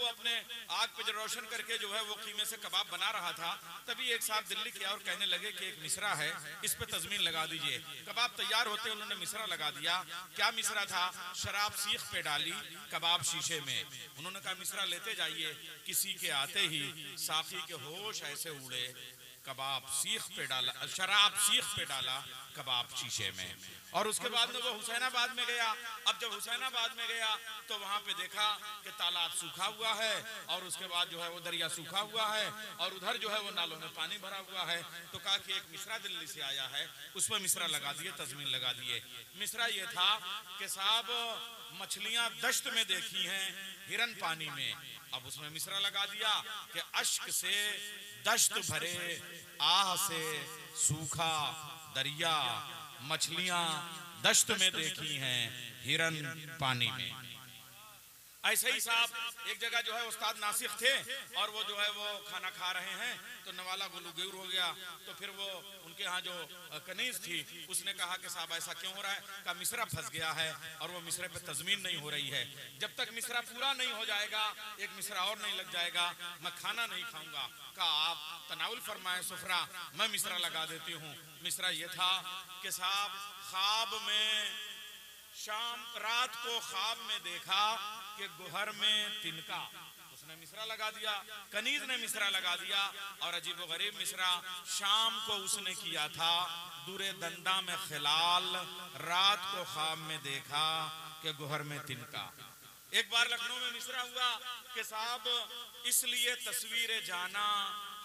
वो अपने आग पे रोशन करके जो है वो कीमे से कबाब बना रहा था, तभी एक साहब दिल्ली किया और कहने लगे कि एक मिसरा है, इस पे तजमीन लगा दीजिए। कबाब तैयार होते उन्होंने मिसरा लगा दिया। क्या मिसरा था? शराब सीख पे डाली, कबाब शीशे में। उन्होंने कहा मिसरा लेते जाइए। किसी के आते ही साकी के होश ऐसे उड़े, कबाब सीख पे डाला, शराब सीख पे डाला, कबाब शीशे में। और उसके बाद में वो हुसैनाबाद में गया। अब जब हुसैनाबाद में गया तो वहां पे देखा कि तालाब सूखा हुआ है और उसके बाद जो है वो दरिया सूखा हुआ है और उधर जो है वो नालों में पानी भरा हुआ है। तो कहा कि एक मिसरा दिल्ली से आया है, उस पर मिसरा लगा दिए, तजमीन लगा दिए। मिसरा ये था कि साहब मछलियां दश्त में देखी हैं, हिरन पानी में। अब उसमें मिसरा लगा दिया कि अश्क से दश्त भरे, आह से सूखा दरिया, मछलियां दश्त में देखी हैं, हिरन पानी में। ऐसे ही साहब एक जगह जो है उस्ताद नासिक थे और वो जो है वो खाना खा रहे हैं तो नवाला गुलूगीर हो गया। तो फिर वो उनके यहाँ जो कनीज थी उसने कहा कि साहब ऐसा क्यों हो रहा है? कहा मिसरा फंस गया है और वो मिसरे पे तजमीन नहीं हो रही है। जब तक मिसरा पूरा नहीं हो जाएगा, एक मिसरा और नहीं लग जाएगा, मैं खाना नहीं खाऊंगा। कहा आप तनाउल फरमाए सुफरा, मैं मिसरा लगा देती हूँ। मिसरा ये था कि साहब ख्वाब में, शाम रात को ख्वाब में देखा कि गुहर में तिनका, उसने मिसरा लगा दिया, कनीज ने मिसरा लगा दिया। और अजीब गरीब मिसरा शाम को उसने किया था, दूरे दंदा में खिलाल, रात को ख्वाब में देखा कि गुहर में तिनका। एक बार लखनऊ में मिसरा हुआ कि साहब इसलिए तस्वीरें जाना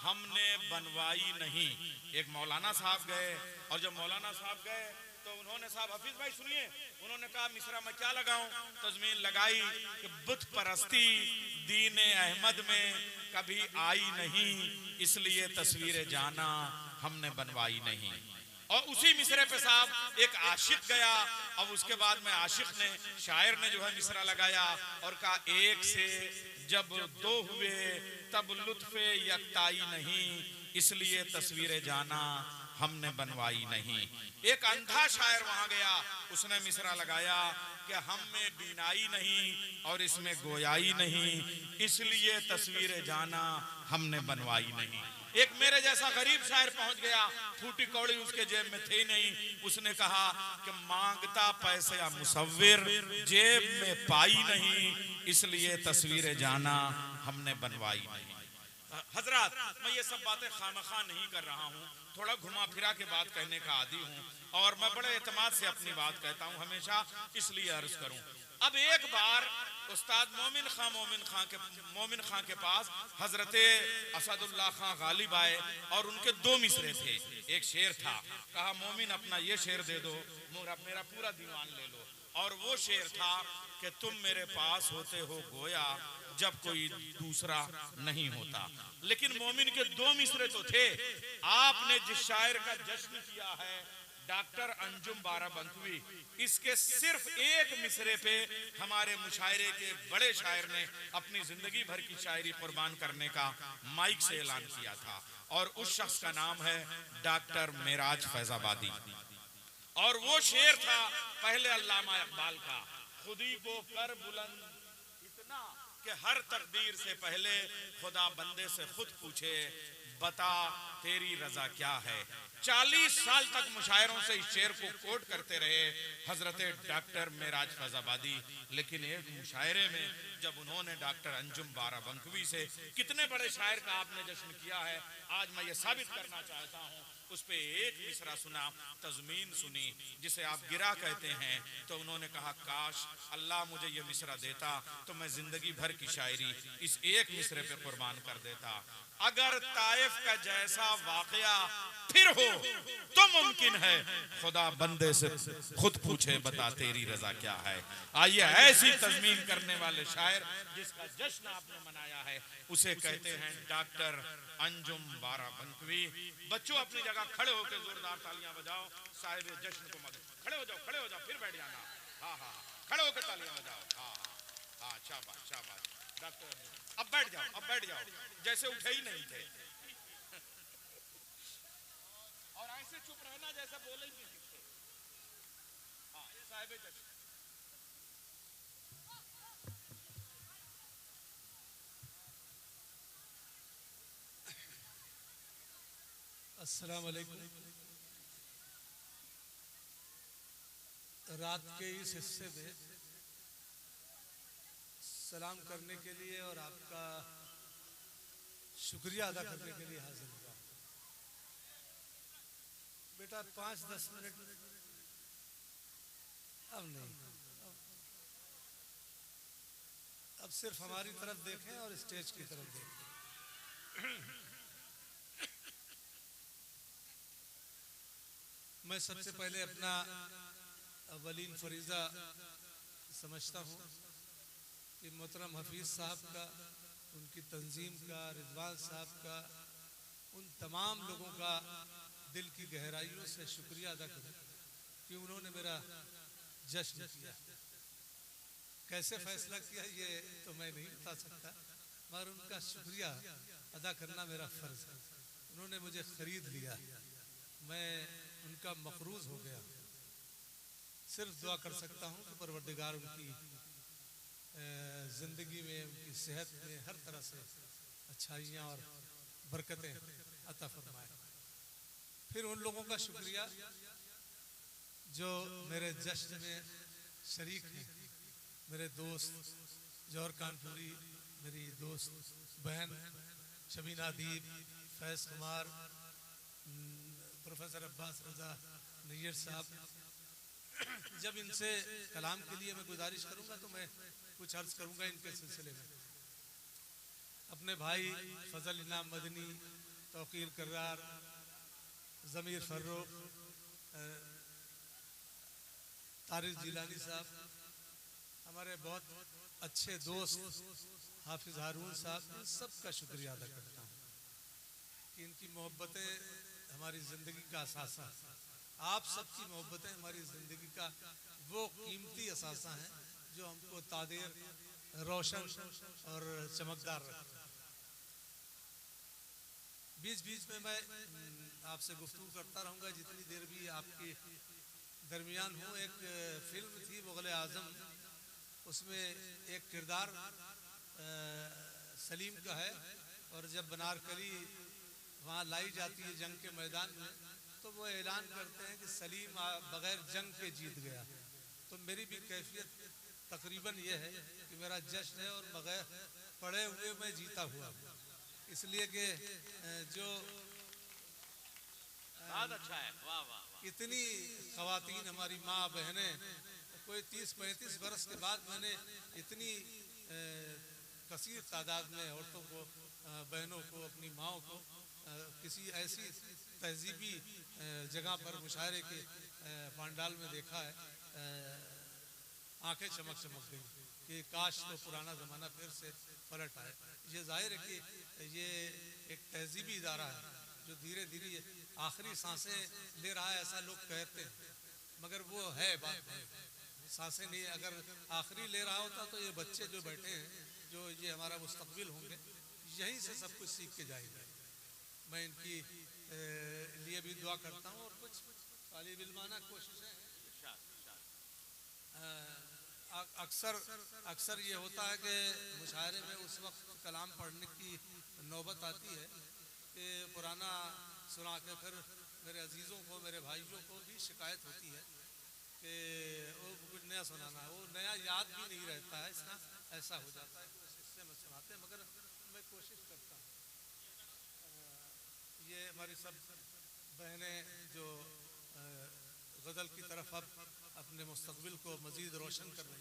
हमने बनवाई नहीं। एक मौलाना साहब गए और जब मौलाना साहब गए तो उन्होंने, साहब हफीज भाई सुनिए, उन्होंने कहा मिसरा मैं क्या लगाऊं? तजमीन लगाई कि बुत परस्ती दीन अहमद में कभी आई नहीं, इसलिए तस्वीरें जाना हमने बनवाई नहीं। और उसी मिसरे पे साहब एक आशिक गया। अब उसके बाद में आशिक ने, शायर ने जो है मिसरा लगाया और कहा एक से जब दो हुए तब लुत्फे यकताई नहीं, इसलिए तस्वीरें जाना हमने बनवाई नहीं। एक अंधा शायर वहां गया, उसने मिसरा लगाया कि हम में बीनाई नहीं और इसमें गोयाई नहीं, इसलिए तस्वीरें जाना हमने बनवाई नहीं। एक मेरे जैसा गरीब शायर पहुंच गया, फूटी कौड़ी उसके जेब में थी नहीं, उसने कहा कि मांगता पैसे या मुसव्विर जेब में पाई नहीं, इसलिए तस्वीरें जाना हमने बनवाई नहीं। हजरात, मैं ये सब बातें खामखा नहीं कर रहा हूँ, थोड़ा घुमा फिरा के बात कहने का आदी हूँ और मैं बड़े एतमाद से अपनी बात कहता हूँ हमेशा, इसलिए अर्ज करूँ। अब एक बार उस्ताद मोमिन खां के पास हजरते असदुल्लाह खां गालिब आए और उनके दो मिसरे थे। एक शेर था, कहा मोमिन अपना ये शेर दे दो, मेरा पूरा दीवान ले लो। और वो शेर था कि तुम मेरे पास होते हो गोया जब कोई दूसरा नहीं होता। लेकिन मोमिन के दो मिसरे तो थे। आपने जिस शायर का जश्न किया है डॉक्टर अंजुम बाराबंकवी, इसके सिर्फ एक मिसरे पे हमारे मुशायरे के बड़े शायर ने अपनी जिंदगी भर की शायरी कुर्बान करने का माइक से ऐलान किया था और उस शख्स का नाम है डॉक्टर मेराज फैजाबादी। और वो शेर था पहले अल्लामा इकबाल का, खुदी को कर बुलंद इतना कि हर तकदीर से पहले खुदा बंदे से खुद पूछे बता तेरी रजा क्या है। 40 साल तक मुशायरों से इस शेर को कोट करते रहे हजरत डॉक्टर मेराज फैजाबादी। लेकिन एक मुशायरे में जब उन्होंने डॉक्टर अंजुम बाराबंकवी से, कितने बड़े शायर का आपने जश्न किया है, आज मैं ये साबित करना चाहता हूँ। उस पे एक मिसरा सुना, तजमीन सुनी, जिसे आप गिरा कहते हैं, तो उन्होंने कहा काश अल्लाह मुझे ये मिसरा देता तो मैं जिंदगी भर की शायरी इस एक मिसरे पे कुर्बान कर देता। अगर ताइफ का जैसा वाकया फिर हो तो मुमकिन है खुदा बंदे से खुद पूछे बता तेरी रजा क्या है। आइए, ऐसी तजमीन करने वाले शायर जिसका जश्न आपने मनाया है उसे कहते हैं डॉक्टर अंजुम बाराबंकवी। बच्चों अपनी जगह खड़े होकर जोरदार तालियां बजाओ, साहिब जश्न को मदद। खड़े हो जाओ, फिर बैठ जाना। हाँ हाँ, खड़े होकर तालियां बजाओ। हाँ हाँ, शाबाश शाबाश डॉक्टर। अब बैठ जाओ जैसे उठे ही नहीं थे, और ऐसे चुप रहना जैसे बोले ही नहीं थे। हाँ, साहिब जश्न। अस्सलाम वालेकुम। रात के इस हिस्से में सलाम करने के लिए और आपका शुक्रिया अदा करने के लिए हाजिर हुआ। बेटा 5-10 मिनट अब नहीं, अब सिर्फ हमारी तरफ देखें और स्टेज की तरफ देखें। मैं सबसे पहले अपना अवलीन फरीज़ा समझता हूँ कि मोहतरम हफीज़ साहब का, उनकी तंजीम का, रिजवान साहब का, उन तमाम लोगों का दिल की गहराइयों से शुक्रिया अदा करूँ कि उन्होंने मेरा जश्न किया। कैसे फैसला किया ये तो मैं नहीं बता सकता, मगर उनका शुक्रिया अदा करना मेरा फ़र्ज़ है। उन्होंने मुझे ख़रीद लिया, मैं उनका मक़रूज़ हो गया। सिर्फ दुआ कर सकता हूँ कि परवरदिगार उनकी ज़िंदगी में, उनकी सेहत में हर तरह से अच्छाइयाँ और बरकतें अता फरमाए। फिर उन लोगों का शुक्रिया जो मेरे जश्न में शरीक हैं, मेरे दोस्त जौहर कानपुरी, मेरी दोस्त बहन शबीना अदीब, फैज़ कुमार, प्रोफेसर अब्बास रज़ा नैयर साहब। जब इनसे कलाम के लिए मैं गुजारिश करूंगा तो मैं कुछ अर्ज करूंगा इनके सिलसिले में। अपने भाई फजल इनाम मदनी, तौकीर कर्रार, ज़मीर फर्रुख, तारिक जिलानी साहब, हमारे बहुत अच्छे दोस्त हाफिज़ हारून साहब, इन सब का शुक्रिया अदा करता हूँ कि इनकी मोहब्बतें हमारी ज़िंदगी का असासा है। आप सबकी मोहब्बतें हमारी ज़िंदगी का वो कीमती असासा हैं जो हमको तादेर, रोशन और चमकदार रखता है। बीच बीच में मैं आपसे गुफ्तगू करता रहूँगा जितनी देर भी आपके दरमियान हूँ। एक फिल्म थी मुग़ल आज़म, उसमें एक किरदार सलीम का है, और जब बनारकली वहाँ लाई जाती है जंग के मैदान में, तो वो ऐलान करते हैं कि सलीम बग़ैर जंग के जीत गया। तो मेरी भी कैफियत तकरीबन ये है कि मेरा जश्न है और बग़ैर पढ़े हुए मैं जीता हुआ हूँ, इसलिए कि जो बहुत अच्छा है, वाह वाह वाह। इतनी ख़वातीन हमारी माँ बहनें, कोई 30-35 बरस के बाद मैंने इतनी कसीर तादाद में औरतों को, बहनों को, अपनी माओ को किसी ऐसी तहजीबी जगह पर मुशायरे के पांडाल में देखा है, आंखें चमक चमक गई कि काश तो पुराना ज़माना फिर से पलट आए। ये जाहिर है कि ये एक तहजीबी इदारा है जो धीरे धीरे आखिरी सांसें ले रहा है, ऐसा लोग कहते हैं, मगर वो है बात नहीं, सांसें नहीं। अगर आखिरी ले रहा होता तो ये बच्चे जो बैठे हैं, जो ये हमारा मुस्तकबिल होंगे, यहीं से सब कुछ सीख के जाएंगे। मैं इनकी लिए भी दुआ करता हूँ और कुछ तालिब इल्माना कोशिशें। अक्सर ये होता है कि मुशायरे में उस वक्त कलाम पढ़ने की नौबत आती है कि पुराना सुना के फिर मेरे अजीज़ों को, मेरे भाइयों को भी शिकायत होती है कि वो कुछ नया सुनाना है, वो नया याद भी नहीं रहता है, इसका ऐसा हो जाता है कि उस हिस्से में सुनाते हैं। मगर मैं कोशिश करता हूँ। ये हमारी सब बहनें जो गज़ल की तरफ अब अपने मुस्तकबिल को मज़ीद रोशन कर रही,